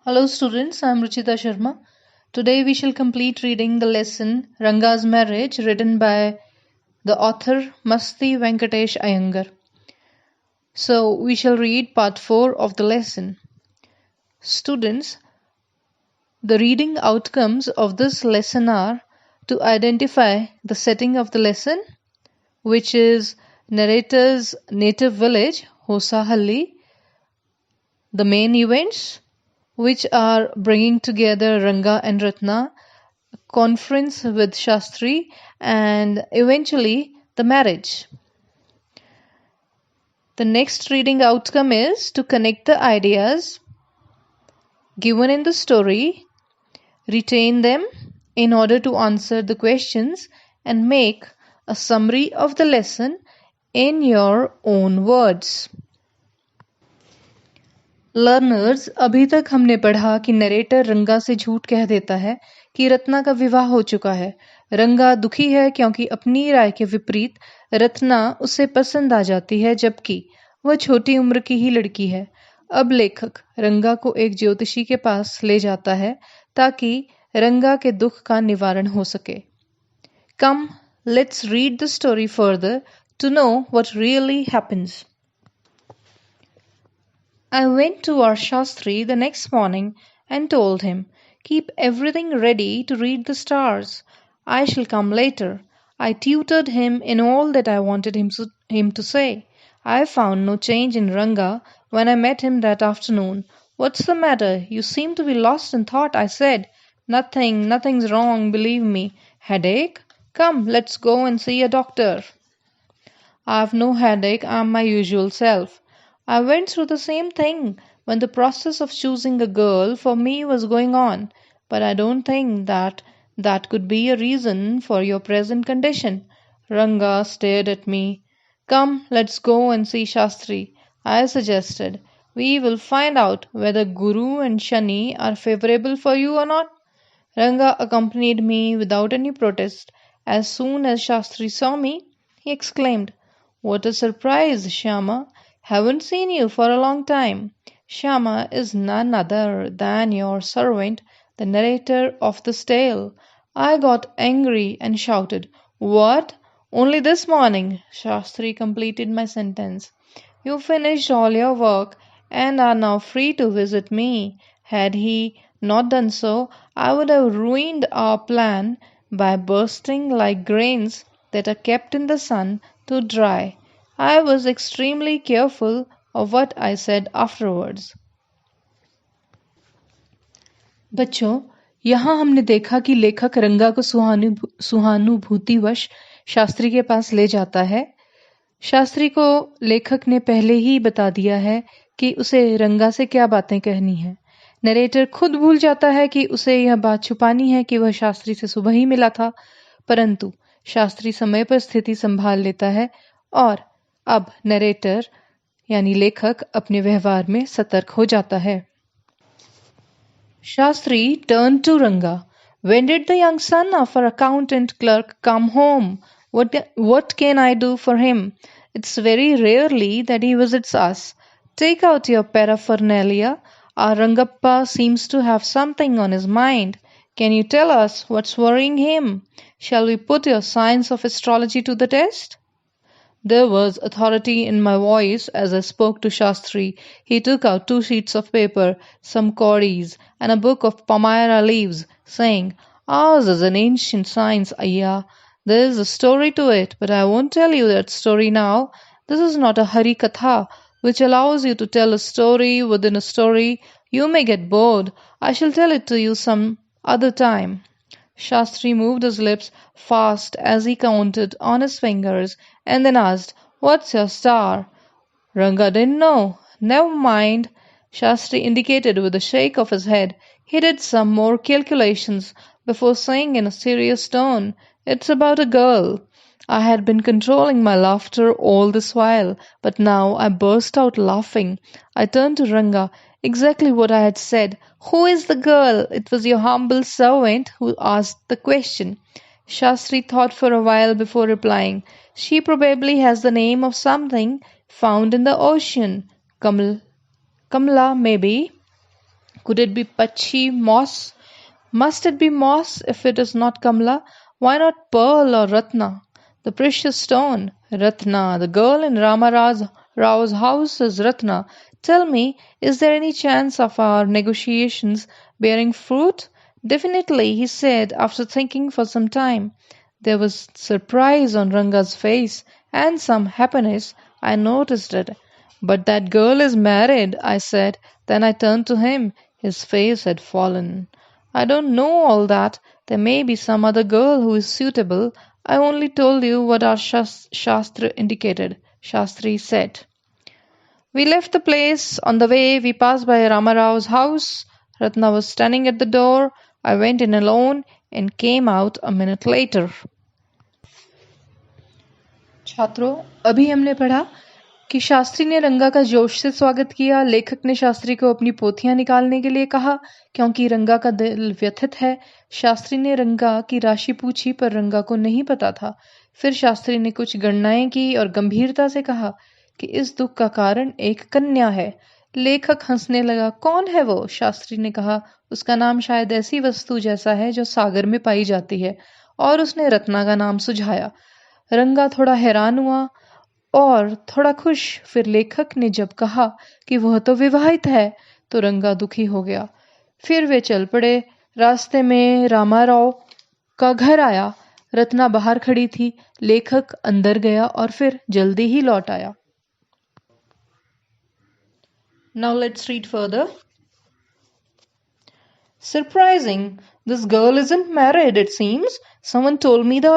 Hello students, I am Ruchita Sharma. Today we shall complete reading the lesson Ranga's Marriage written by the author Masti Venkatesh Iyengar. So we shall read part 4 of the lesson. Students, the reading outcomes of this lesson are to identify the setting of the lesson, which is narrator's native village, Hosahalli, the main events, which are bringing together Ranga and Ratna, conference with Shastri, and eventually the marriage. The next reading outcome is to connect the ideas given in the story, retain them in order to answer the questions, and make a summary of the lesson in your own words. Learners, अभी तक हमने पढ़ा कि narrator रंगा से झूठ कह देता है कि रत्ना का विवाह हो चुका है। रंगा दुखी है क्योंकि अपनी राय के विपरीत रत्ना उसे पसंद आ जाती है, जबकि वह छोटी उम्र की ही लड़की है। अब लेखक रंगा को एक ज्योतिषी के पास ले जाता है ताकि रंगा के दुख का निवारण हो सके। Come, let's read the story further to know what really happens. I went to our Shastri the next morning and told him, "Keep everything ready to read the stars. I shall come later." I tutored him in all that I wanted him to say. I found no change in Ranga when I met him that afternoon. "What's the matter? You seem to be lost in thought," I said. Nothing's wrong, believe me." "Headache? Come, let's go and see a doctor." "I've no headache, I'm my usual self. I went through the same thing when the process of choosing a girl for me was going on, but I don't think that could be a reason for your present condition." Ranga stared at me. "Come, let's go and see Shastri," I suggested. "We will find out whether Guru and Shani are favorable for you or not." Ranga accompanied me without any protest. As soon as Shastri saw me, he exclaimed, "What a surprise, Shyama! Haven't seen you for a long time." Shyama is none other than your servant, the narrator of this tale. I got angry and shouted, "What? Only this morning?" Shastri completed my sentence. "You finished all your work and are now free to visit me." Had he not done so, I would have ruined our plan by bursting like grains that are kept in the sun to dry. I was extremely careful of what I said afterwards. बच्चों, यहाँ हमने देखा कि लेखक रंगा को सुहानुभूतिवश शास्त्री के पास ले जाता है। शास्त्री को लेखक ने पहले ही बता दिया है कि उसे रंगा से क्या बातें कहनी है। नरेटर खुद भूल जाता है कि उसे यह बात छुपानी है कि वह शास्त्री से सुबह ही मिला था, परंतु शास्त्री समय पर स्थिति संभाल लेता है और अब नरेटर यानी लेखक अपने व्यवहार में सतर्क हो जाता है। Shastri turned to Ranga. "When did the young son of our accountant clerk come home? What can I do for him? It's very rarely that he visits us. Take out your paraphernalia. Our Rangappa seems to have something on his mind. Can you tell us what's worrying him? Shall we put your science of astrology to the test?" There was authority in my voice as I spoke to Shastri. He took out 2 sheets of paper, some caudies, and a book of palmyra leaves, saying, "Ours is an ancient science, Ayya. There is a story to it, but I won't tell you that story now. This is not a Hari Katha, which allows you to tell a story within a story. You may get bored. I shall tell it to you some other time." Shastri moved his lips fast as he counted on his fingers and then asked, "What's your star?" Ranga didn't know. "Never mind." Shastri indicated with a shake of his head. He did some more calculations before saying in a serious tone, "It's about a girl." I had been controlling my laughter all this while, but now I burst out laughing. I turned to Ranga. Exactly what I had said. "Who is the girl?" It was your humble servant who asked the question. Shastri thought for a while before replying. "She probably has the name of something found in the ocean. Kamla, maybe." Could it be Pachi moss? Must it be moss if it is not Kamla? Why not pearl or Ratna? The precious stone. Ratna. The girl in Rao's house is Ratna. Tell me, is there any chance of our negotiations bearing fruit? Definitely, he said after thinking for some time. There was surprise on Ranga's face and some happiness. I noticed it. But that girl is married, I said. Then I turned to him. His face had fallen. I don't know all that. There may be some other girl who is suitable. I only told you what our Shastra indicated, Shastri said. We left the place. On the way, we passed by Ramarao's house. Ratna was standing at the door. I went in alone and came out a minute later. छात्रों, अभी हमने पढ़ा कि शास्त्री ने रंगा का जोश से स्वागत किया। लेखक ने शास्त्री को अपनी पोथियां निकालने के लिए कहा क्योंकि रंगा का दिल व्यथित है। शास्त्री ने रंगा की राशि पूछी पर रंगा को नहीं पता था। फिर शास्त्री ने कुछ गणनाएं की और गंभीरता से कहा कि इस दुख का कारण एक कन्या है। लेखक हंसने लगा। कौन है वो? शास्त्री ने कहा, उसका नाम शायद ऐसी वस्तु जैसा है जो सागर में पाई जाती है। और उसने रत्ना का नाम सुझाया। रंगा थोड़ा हैरान हुआ और थोड़ा खुश। फिर लेखक ने जब कहा कि वह तो विवाहित है तो रंगा दुखी हो गया। फिर वे चल पड़े। रास्ते में रामाराव का घर आया। रत्ना बाहर खड़ी थी। लेखक अंदर गया और फिर जल्दी ही लौट आया। Now let's read further. Surprising. This girl isn't married, it seems. Someone told me the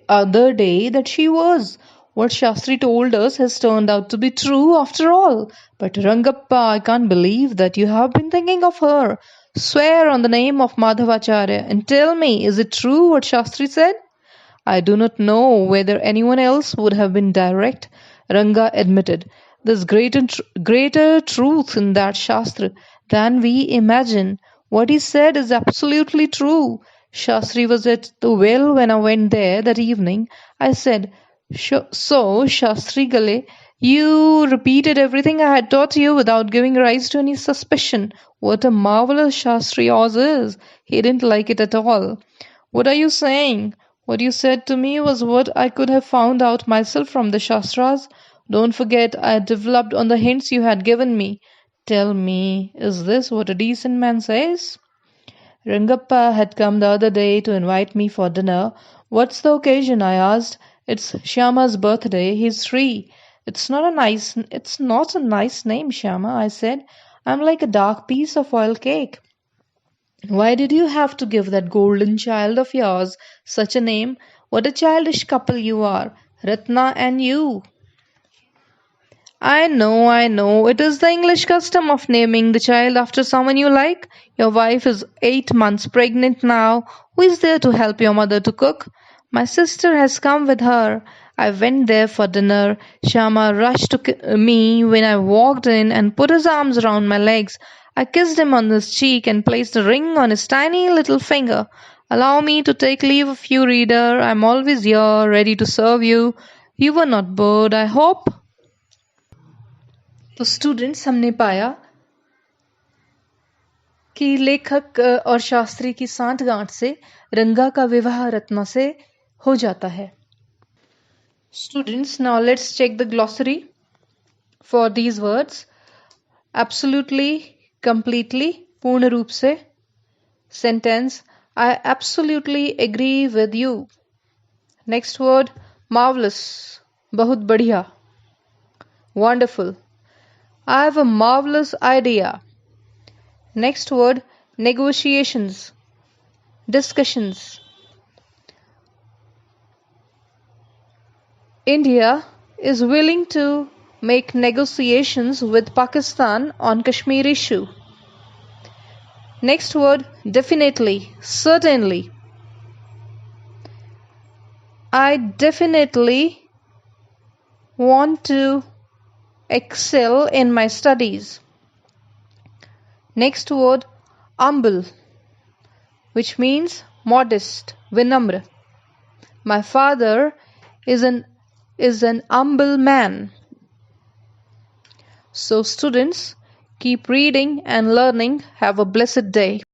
other day that she was. What Shastri told us has turned out to be true after all. But Rangappa, I can't believe that you have been thinking of her. Swear on the name of Madhavacharya and tell me, is it true what Shastri said? I do not know whether anyone else would have been direct, Ranga admitted. There's greater truth in that Shastra than we imagine. What he said is absolutely true. Shastri was at the well when I went there that evening. I said, so, Shastri Gale, you repeated everything I had taught you without giving rise to any suspicion. What a marvelous Shastri yours is. He didn't like it at all. What are you saying? What you said to me was what I could have found out myself from the Shastras. Don't forget, I had developed on the hints you had given me. Tell me, is this what a decent man says? Rangappa had come the other day to invite me for dinner. What's the occasion? I asked. It's Shyama's birthday. He's 3. It's not a nice name, Shyama, I said. I'm like a dark piece of oil cake. Why did you have to give that golden child of yours such a name? What a childish couple you are, Ratna and you. I know. It is the English custom of naming the child after someone you like. Your wife is 8 months pregnant now. Who is there to help your mother to cook? My sister has come with her. I went there for dinner. Shyama rushed to me when I walked in and put his arms around my legs. I kissed him on his cheek and placed a ring on his tiny little finger. Allow me to take leave of you, reader. I'm always here, ready to serve you. You were not bored, I hope? तो students, हमने पाया कि लेखक और शास्त्री की सांठगांठ से रंगा का विवाह रत्ना से हो जाता है। Students, now let's check the glossary for these words. Absolutely, completely, पूर्ण रूप से। Sentence, I absolutely agree with you. Next word, marvellous, बहुत बढ़िया। Wonderful, I have a marvelous idea. Next word, negotiations, discussions. India is willing to make negotiations with Pakistan on Kashmir issue. Next word, definitely, certainly. I definitely want to excel in my studies. Next word, humble, which means modest, vinamra. My father is an humble man. So students, Keep reading and learning. Have a blessed day.